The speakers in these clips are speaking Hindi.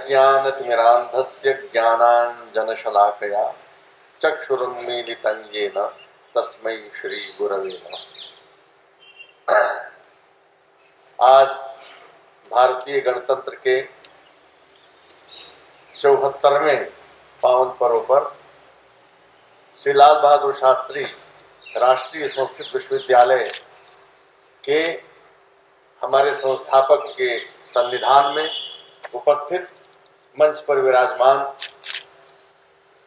अज्ञानतिमिरान्धस्य ज्ञानाञ्जनशलाकया चक्षुरुन्मीलितं येन तस्मै श्रीगुरवे नमः। आज भारतीय गणतंत्र के 74वें पावन पर्व पर श्री लाल बहादुर शास्त्री राष्ट्रीय संस्कृत विश्वविद्यालय के हमारे संस्थापक के सन्निधान में उपस्थित मंच पर विराजमान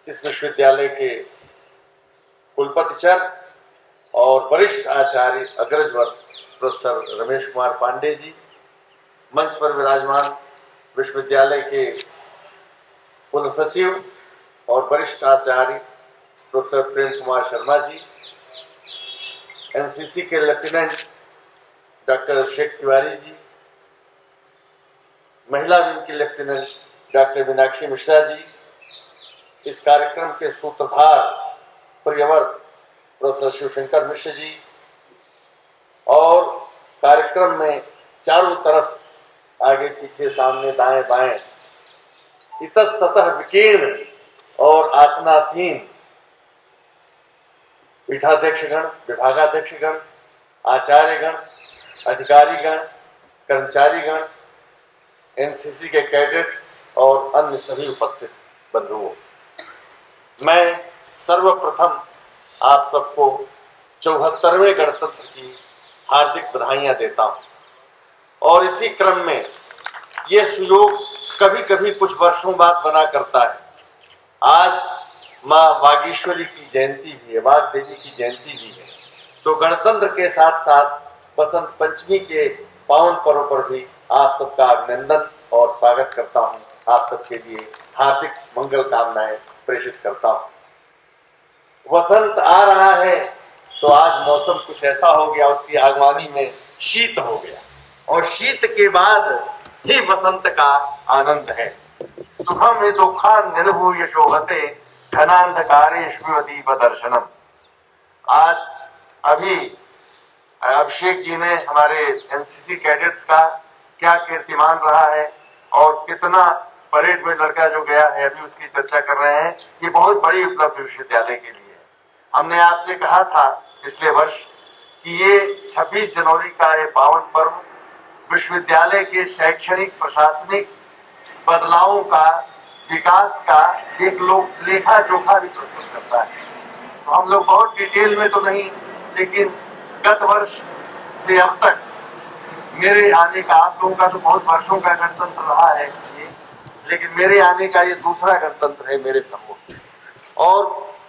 इस विश्वविद्यालय के कुलपतिचर और वरिष्ठ आचार्य अग्रजवर प्रोफेसर रमेश कुमार पांडे जी, मंच पर विराजमान विश्वविद्यालय के कुल सचिव और वरिष्ठ आचार्य प्रोफेसर प्रेम कुमार शर्मा जी, एनसीसी के लेफ्टिनेंट डॉक्टर अभिषेक तिवारी जी, महिला विंग की लेफ्टिनेंट डॉक्टर मीनाक्षी मिश्रा जी, इस कार्यक्रम के सूत्रधार प्रियवर प्रोफेसर शिवशंकर मिश्र जी, और कार्यक्रम में चारों तरफ आगे पीछे सामने दाएं बाएं इतस्ततः विकीर्ण और आसनासीन पीठाध्यक्षगण, विभागाध्यक्षगण, आचार्यगण, अधिकारीगण, कर्मचारीगण, एनसीसी के कैडेट्स और अन्य सभी उपस्थित बंधुओं, मैं सर्वप्रथम आप सबको 74वें गणतंत्र की हार्दिक बधाइयां देता हूं। और इसी क्रम में ये सुयोग कभी कभी कुछ वर्षों बाद बना करता है। आज माँ वागीश्वरी की जयंती भी है, वाग देवी की जयंती भी है, तो गणतंत्र के साथ साथ बसंत पंचमी के पावन पर्व पर भी आप सबका अभिनंदन और स्वागत करता हूं। आप सबके लिए हार्दिक मंगल कामनाएं प्रेषित करता हूं। वसंत आ रहा है तो आज मौसम कुछ ऐसा हो गया, उसकी आगवानी में शीत हो गया, और शीत के बाद ही वसंत का आनंद है। सुखम दुखान निलभू यशोहते घनांधकारे स्मृदीप दर्शनम। आज अभी अभिषेक जी ने हमारे एनसीसी कैडेट्स का क्या कीर्तिमान रहा है और कितना परेड में लड़का जो गया है, अभी उसकी चर्चा कर रहे हैं। ये बहुत बड़ी उपलब्धि विश्वविद्यालय के लिए है। हमने आपसे कहा था पिछले वर्ष कि ये 26 जनवरी का ये पावन पर्व विश्वविद्यालय के शैक्षणिक प्रशासनिक बदलावों का, विकास का एक लेखा जोखा भी प्रस्तुत करता है। तो हम लोग बहुत डिटेल में तो नहीं, लेकिन गत वर्ष से अब तक मेरे आने का, आप लोगों का तो बहुत वर्षों का गणतंत्र रहा है ये, लेकिन मेरे आने का ये दूसरा गणतंत्र है मेरे सम्मुख। और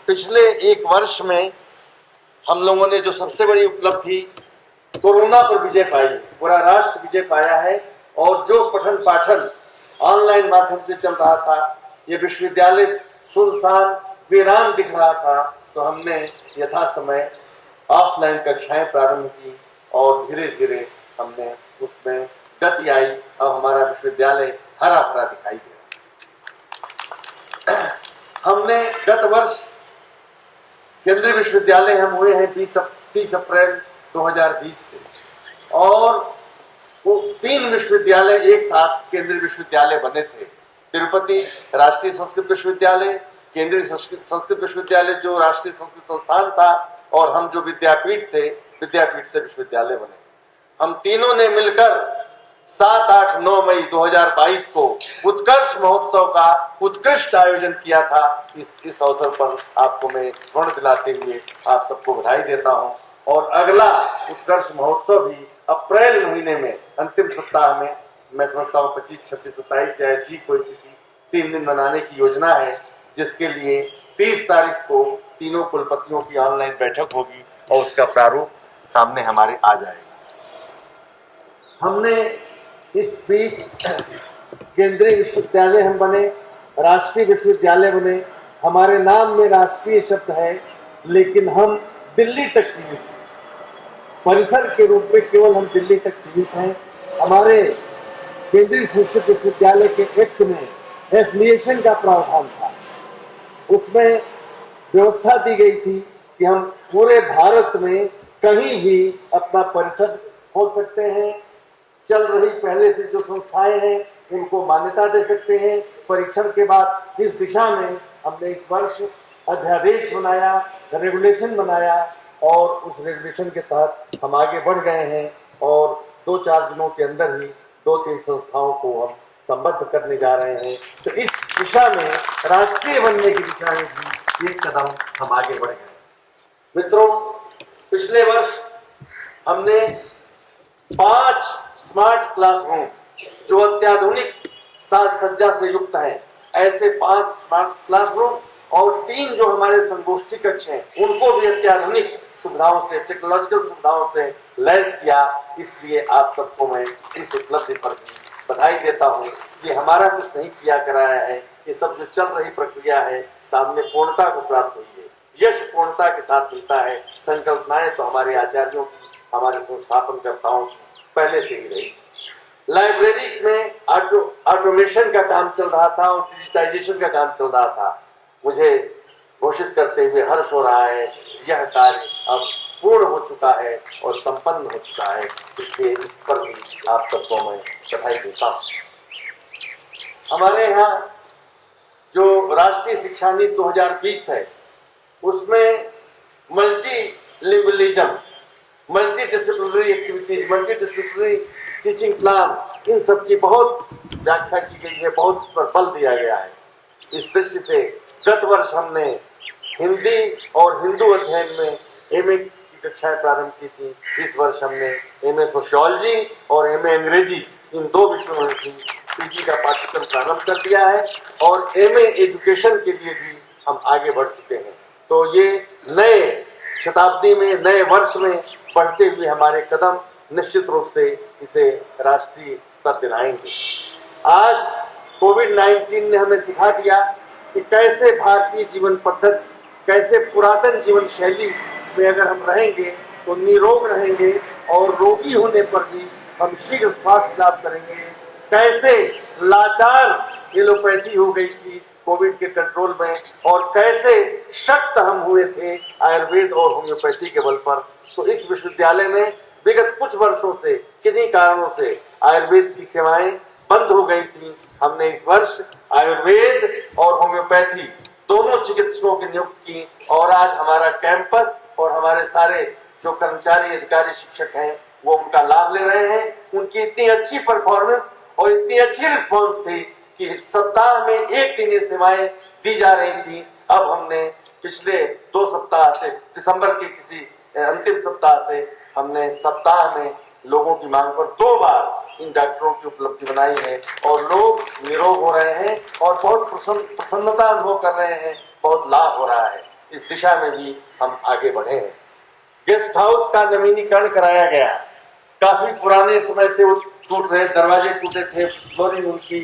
पिछले एक वर्ष में हम लोगों ने जो सबसे बड़ी उपलब्धि कोरोना पर विजय पाई, पूरा राष्ट्र विजय पाया है, और जो पठन पाठन ऑनलाइन माध्यम से चल रहा था, ये विश्वविद्यालय सुनसान वीरान दिख रहा था, तो हमने यथा समय ऑफलाइन कक्षाएं प्रारंभ की और धीरे धीरे हमने उसमें गति आई। अब हमारा विश्वविद्यालय हरा भरा दिखाई दे। हमने गत वर्ष केंद्रीय विश्वविद्यालय हम हुए हैं 30 अप्रैल 2020 से, और वो 3 विश्वविद्यालय एक साथ केंद्रीय विश्वविद्यालय बने थे। तिरुपति राष्ट्रीय संस्कृत विश्वविद्यालय, केंद्रीय संस्कृत विश्वविद्यालय जो राष्ट्रीय संस्कृत संस्थान था, और हम जो विद्यापीठ थे, विद्यापीठ से विश्वविद्यालय बने। हम तीनों ने मिलकर 7, 8, 9 मई 2022 को उत्कर्ष महोत्सव का उत्कृष्ट आयोजन किया था। इस अवसर पर आपको मैं ऋण दिलाते हुए आप सबको बधाई देता हूं। और अगला उत्कर्ष महोत्सव भी अप्रैल महीने में अंतिम सप्ताह में, मैं समझता हूँ 25, 26, 27 या ऐसी कोई किसी 3 दिन मनाने की योजना है, जिसके लिए 30 तारीख को तीनों कुलपतियों की ऑनलाइन बैठक होगी और उसका प्रारूप सामने हमारे आ जाएगा। हमने इस बीच केंद्रीय विश्वविद्यालय हम बने, राष्ट्रीय विश्वविद्यालय बने, हमारे नाम में राष्ट्रीय शब्द है, लेकिन हम दिल्ली तक सीमित हैं। परिसर के रूप में केवल हम दिल्ली तक सीमित हैं। हमारे केंद्रीय संस्कृत विश्वविद्यालय के एक्ट में एफिलिएशन का प्रावधान था, उसमें व्यवस्था दी गई थी कि हम पूरे भारत में कहीं भी अपना परिसर खोल सकते हैं। चल रही पहले से जो संस्थाएं हैं उनको मान्यता दे सकते हैं। परीक्षण के बाद इस दिशा में हमने इस वर्ष अध्यादेश बनाया, रेगुलेशन बनाया और उस रेगुलेशन के तहत हम आगे बढ़ गए हैं और 2-4 दिनों के अंदर ही 2-3 संस्थाओं को हम संबद्ध करने जा रहे हैं। तो इस दिशा में, राष्ट्रीय बनने की दिशा में भी एक कदम हम आगे बढ़ गए। मित्रों, पिछले वर्ष हमने 5 स्मार्ट क्लासरूम जो अत्याधुनिक साज सज्जा से युक्त हैं, ऐसे 5 स्मार्ट क्लासरूम और 3 जो हमारे संगोष्ठी कक्ष हैं, उनको भी अत्याधुनिक सुविधाओं से, टेक्नोलॉजिकल सुविधाओं से लैस किया। इसलिए आप सबको मैं इस उपलब्धि पर बधाई देता हूँ। ये हमारा कुछ नहीं किया कराया है, ये सब जो चल रही प्रक्रिया है सामने पूर्णता को प्राप्त हुई है। यश पूर्णता के साथ मिलता है। संकल्पनाएं तो हमारे आचार्यों की, हमारे संस्थापनकर्ताओं की पहले से ही रही। लाइब्रेरी में ऑटोमेशन का काम चल रहा था और डिजिटाइजेशन का काम चल रहा था। मुझे घोषित करते हुए हर्ष हो रहा है, यह कार्य अब पूर्ण हो चुका है और संपन्न हो चुका है। इसलिए इस पर भी आप सबको मैं बधाई देता हूँ। हमारे यहाँ जो राष्ट्रीय शिक्षा नीति 2020 है, उसमें multilingualism, multi disciplinary activities, multi disciplinary teaching plan, इन सब की बहुत व्याख्या की गई है, बहुत इस पर बल दिया गया है। इस दृष्टि से गत वर्ष हमने हिंदी और हिंदू अध्ययन में एमए की कक्षाएं प्रारंभ की थी। इस वर्ष हमने एमए सोशियोलॉजी और एमए अंग्रेजी, इन 2 विषयों में भी पीजी का पाठ्यक्रम प्रारंभ कर दिया है और एमए एजुकेशन के लिए भी हम आगे बढ़ चुके हैं। तो ये नए शताब्दी में, नए वर्ष में बढ़ते हुए हमारे कदम निश्चित रूप से इसे राष्ट्रीय स्तर दिलाएंगे। आज कोविड-19 ने हमें सिखा दिया कि कैसे भारतीय जीवन पद्धति, कैसे पुरातन जीवन शैली में अगर हम रहेंगे तो निरोग रहेंगे और रोगी होने पर भी हम शीघ्र स्वास्थ्य लाभ करेंगे। कैसे लाचार एलोपैथी हो गई थी कोविड के कंट्रोल में और कैसे शक्त हम हुए थे आयुर्वेद और होम्योपैथी के बल पर। तो इस विश्वविद्यालय में विगत कुछ वर्षों से किन्हीं कारणों से आयुर्वेद की सेवाएं बंद हो गई थी। हमने इस वर्ष आयुर्वेद और होम्योपैथी दोनों चिकित्सकों की नियुक्ति की और आज हमारा कैंपस और हमारे सारे जो कर्मचारी, अधिकारी, शिक्षक हैं वो उनका लाभ ले रहे हैं। उनकी इतनी अच्छी परफॉर्मेंस और इतनी अच्छी रिस्पॉन्स थी कि सप्ताह में 1 दिन ये सेवाएं दी जा रही थी। अब हमने पिछले 2 सप्ताह से, दिसंबर के किसी अंतिम सप्ताह से हमने सप्ताह में लोगों की मांग पर 2 बार इन डॉक्टरों की उपलब्धि बनाई है और लोग निरोग हो रहे हैं और बहुत प्रसन्नता अनुभव कर रहे हैं, बहुत लाभ हो रहा है। इस दिशा में भी हम आगे बढ़े हैं। गेस्ट हाउस का नवीनीकरण कराया गया। काफी पुराने समय से वो टूट रहे, दरवाजे टूटे थे, फ्लोरिंग उनकी,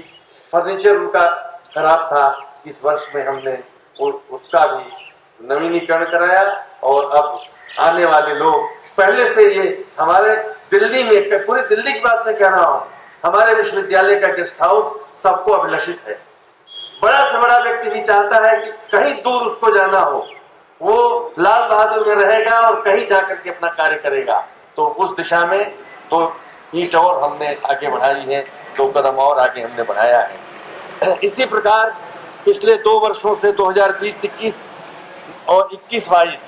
फर्नीचर उनका खराब था। इस वर्ष में हमने उसका भी नवीनीकरण कराया और अब आने वाले लोग, पहले से ये हमारे दिल्ली में, पूरी दिल्ली की बात मैं कह रहा हूँ, हमारे विश्वविद्यालय का गेस्ट हाउस सबको अभिलषित है। बड़ा से बड़ा व्यक्ति भी चाहता है कि कहीं दूर उसको जाना हो, वो लाल बहादुर में रहेगा और कहीं जाकर के अपना कार्य करेगा। तो उस दिशा में 2 ईंट और हमने आगे बढ़ाई है, 2 कदम और आगे हमने बढ़ाया है। इसी प्रकार पिछले 2 वर्षों से 2020-21 और 21-22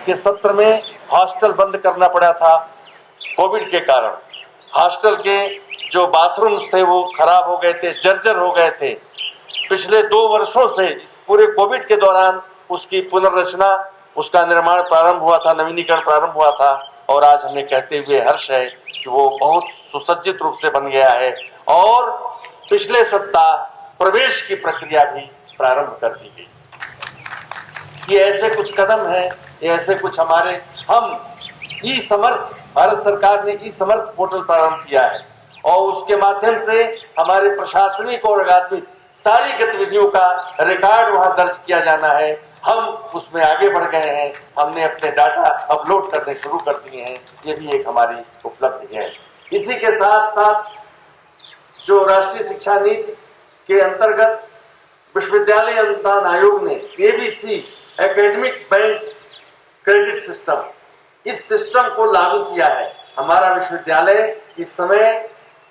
के सत्र में हॉस्टल बंद करना पड़ा था कोविड के कारण। हॉस्टल के जो बाथरूम्स थे वो खराब हो गए थे, जर्जर हो गए थे। पिछले 2 वर्षों से पूरे कोविड के दौरान उसकी पुनर्रचना, उसका निर्माण प्रारंभ हुआ था, नवीनीकरण प्रारंभ हुआ था और आज हमें कहते हुए हर्ष है कि वो बहुत सुसज्जित रूप से बन गया है और पिछले सप्ताह प्रवेश की प्रक्रिया भी प्रारंभ कर दी गई। ये ऐसे कुछ कदम हैं, ये ऐसे कुछ हमारे, हम ई समर्थ, भारत सरकार ने ई समर्थ पोर्टल प्रारंभ किया है और उसके माध्यम से हमारे प्रशासनिक और अकादमिक सारी गतिविधियों का रिकॉर्ड वहां दर्ज किया जाना है। हम उसमें आगे बढ़ गए हैं, हमने अपने डाटा अपलोड करने शुरू कर दिए हैं। ये भी एक हमारी उपलब्धि है। इसी के साथ साथ जो राष्ट्रीय शिक्षा नीति के अंतर्गत विश्वविद्यालय अनुदान आयोग ने ABC, academic bank credit system, इस सिस्टम को लागू किया है। हमारा विश्वविद्यालय इस समय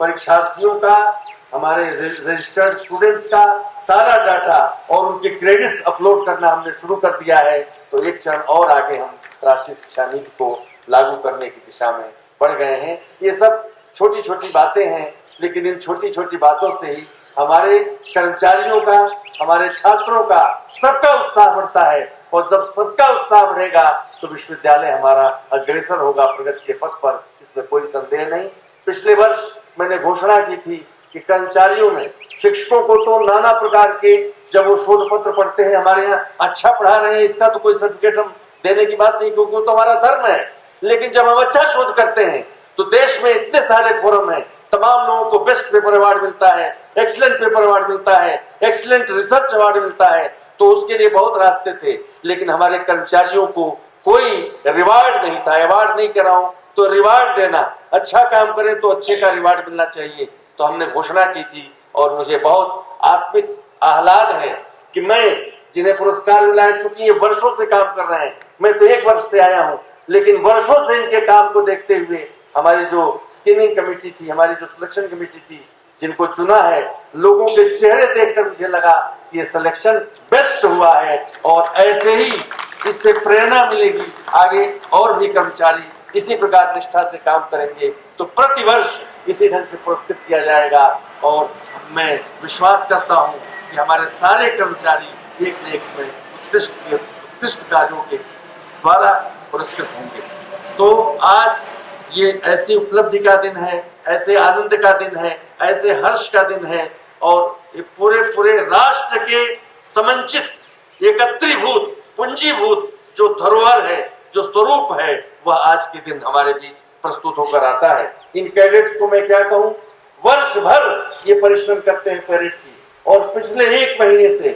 परीक्षार्थियों का, हमारे रजिस्टर्ड स्टूडेंट्स का सारा डाटा और उनके क्रेडिट्स अपलोड करना हमने शुरू कर दिया है। तो एक चरण और आगे हम राष्ट्रीय शिक्षा नीति को लागू करने की दिशा में बढ़ गए हैं। ये सब छोटी छोटी बातें हैं, लेकिन इन छोटी छोटी बातों से ही हमारे कर्मचारियों का, हमारे छात्रों का, सबका उत्साह बढ़ता है। और जब सबका उत्साह बढ़ेगा तो विश्वविद्यालय हमारा अग्रसर होगा प्रगति के पथ पर, इसमें कोई संदेह नहीं। पिछले वर्ष मैंने घोषणा की थी कि कर्मचारियों में, शिक्षकों को तो नाना प्रकार के, जब वो शोध पत्र पढ़ते हैं हमारे यहाँ अच्छा पढ़ा रहे हैं, इसका तो कोई सर्टिफिकेट हम देने की बात नहीं, क्योंकि वो तो हमारा धर्म है। लेकिन जब हम अच्छा शोध करते हैं तो देश में इतने सारे फोरम हैं, तमाम लोगों को बेस्ट पेपर अवार्ड मिलता है, एक्सीलेंट पेपर अवार्ड मिलता है, एक्सीलेंट रिसर्च अवार्ड मिलता है, तो उसके लिए बहुत रास्ते थे। लेकिन हमारे कर्मचारियों को कोई रिवार्ड नहीं था। अवार्ड नहीं कर रहा हूं तो रिवार्ड देना, अच्छा काम करें तो अच्छे का रिवार्ड मिलना चाहिए। तो हमने घोषणा की थी और मुझे बहुत आत्मिक आह्लाद है कि मैं, जिन्हें पुरस्कार मिला है, चूंकि ये वर्षों से काम कर रहे हैं, मैं तो 1 वर्ष से आया हूं, लेकिन वर्षों से इनके काम को देखते हुए हमारी जो स्क्रीनिंग कमेटी थी, हमारी जो सिलेक्शन कमेटी थी, जिनको चुना है, लोगों के चेहरे देखकर मुझे लगा कि ये सिलेक्शन बेस्ट हुआ है। और ऐसे ही इससे प्रेरणा मिलेगी, आगे और भी कर्मचारी इसी प्रकार निष्ठा से काम करेंगे तो प्रतिवर्ष इसी ढंग से पुरस्कृत किया जाएगा। और मैं विश्वास करता हूं कि हमारे सारे कर्मचारी एक न एक में उत्कृष्ट कार्यों के द्वारा पुरस्कृत होंगे। तो आज ये ऐसी उपलब्धि का दिन है, ऐसे आनंद का दिन है, ऐसे हर्ष का दिन है, और ये पूरे राष्ट्र के समंचित, एकत्रीभूत, पूंजीभूत जो धरोहर है, जो स्वरूप है, वह आज के दिन हमारे बीच प्रस्तुत होकर आता है। इन कैडेट्स को मैं क्या कहूं, वर्ष भर ये परिश्रम करते हैं परेड की, और पिछले 1 महीने से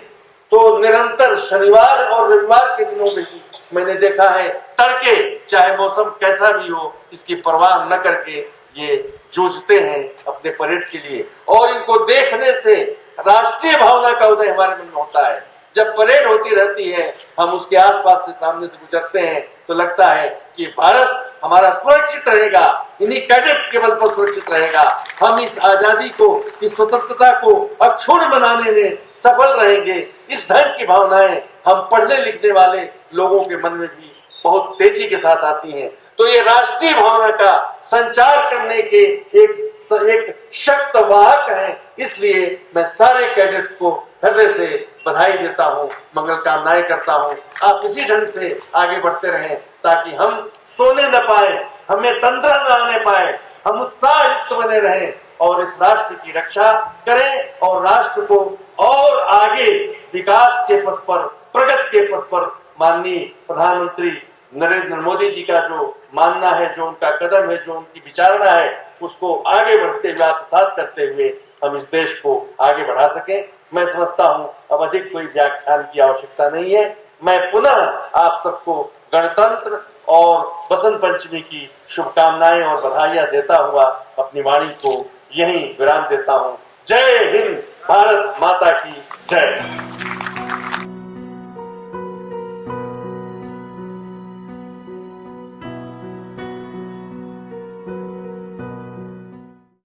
तो निरंतर शनिवार और रविवार के दिनों में ही मैंने देखा है, तड़के चाहे मौसम कैसा भी हो, इसकी परवाह न करके ये जूझते हैं अपने परेड के लिए। और इनको देखने से राष्ट्रीय भावना का उदय हमारे मन में होता है। जब परेड होती रहती है, हम उसके आसपास से सामने से गुजरते हैं तो लगता है कि भारत हमारा सुरक्षित रहेगा, इन्हीं कैडेट्स के बल पर सुरक्षित रहेगा। हम इस आजादी को, इस स्वतंत्रता को अक्षुण्ण बनाने में सफल रहेंगे। इस ढंग की भावनाएं हम पढ़ने लिखने वाले लोगों के मन में भी बहुत तेजी के साथ आती हैं। तो ये राष्ट्रीय भावना का संचार करने के एक शक्त वाहक है। इसलिए मैं सारे कैडेट्स को हृदय से बधाई देता हूं, मंगल कामनाएं करता हूं। आप इसी ढंग से आगे बढ़ते रहें ताकि हम सोने न पाए, हमें तंद्रा न आने पाए, हम उत्साहयुक्त बने रहें और इस राष्ट्र की रक्षा करें और राष्ट्र को और आगे विकास के पथ पर, प्रगति के पथ पर माननीय प्रधानमंत्री नरेंद्र मोदी जी का जो मानना है, जो उनका कदम है, जो उनकी विचारणा है, उसको आगे बढ़ते हुए, आत्मसात करते हुए हम इस देश को आगे बढ़ा सकें। मैं समझता हूं अब अधिक कोई व्याख्यान की आवश्यकता नहीं है। मैं पुनः आप सबको गणतंत्र और बसंत पंचमी की शुभकामनाएं और बधाइयां देता हुआ अपनी वाणी को यहीं विराम देता हूं। जय हिंद, भारत माता की जय।